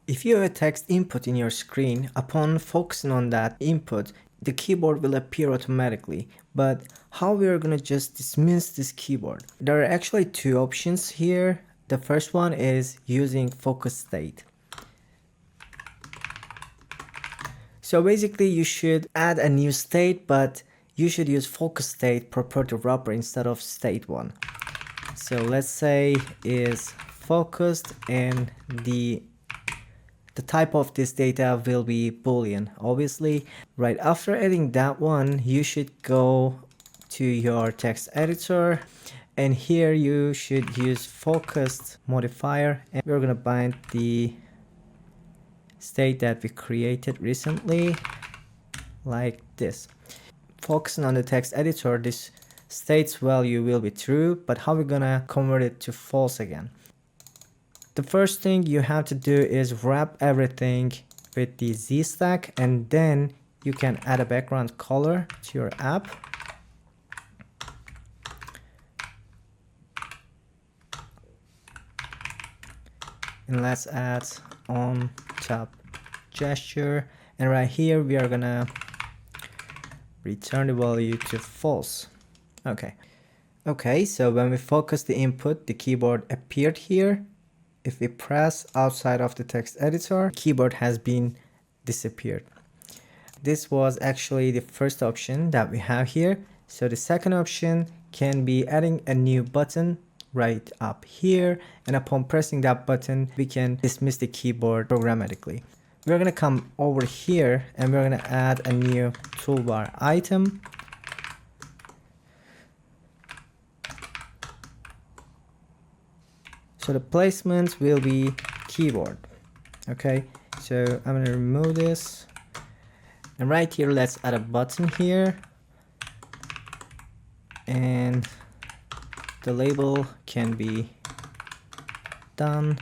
If you have a text input in your screen, upon focusing on that input, the keyboard will appear automatically. But how we are gonna just dismiss this keyboard? There are actually two options here. The first one is using focus state. So basically you should add a new state, but you should use focus state property wrapper instead of state one. So let's say is focused and the type of this data will be Boolean. Obviously, right after adding that one, you should go to your text editor, and here you should use focused modifier, and we're gonna bind the state that we created recently like this. Focusing on the text editor, this state's value will be true, but how we're gonna convert it to false again? The first thing you have to do is wrap everything with the Z stack, and then you can add a background color to your app. And let's add on top gesture, and right here we are gonna return the value to false. Okay, so when we focus the input, the keyboard appeared here. If we press outside of the text editor, keyboard has been disappeared. This was actually the first option that we have here. So the second option can be adding a new button right up here, and upon pressing that button we can dismiss the keyboard programmatically. We're gonna come over here and we're gonna add a new toolbar item. So the placement will be keyboard. Okay, so I'm gonna remove this, and right here let's add a button here, and the label can be done,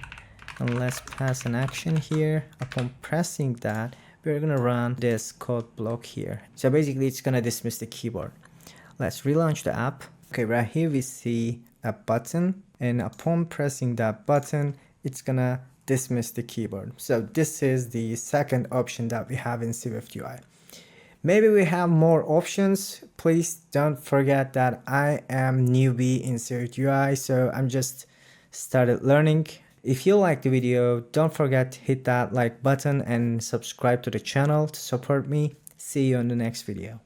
and let's pass an action here. Upon pressing that, we're gonna run this code block here. So basically it's gonna dismiss the keyboard. Let's relaunch the app. Okay, right here we see a button, and upon pressing that button it's gonna dismiss the keyboard. So this is the second option that we have in SwiftUI. Maybe we have more options. Please don't forget that I am newbie in SwiftUI, so I'm just started learning. If you like the video, don't forget to hit that like button and subscribe to the channel to support me. See you on the next video.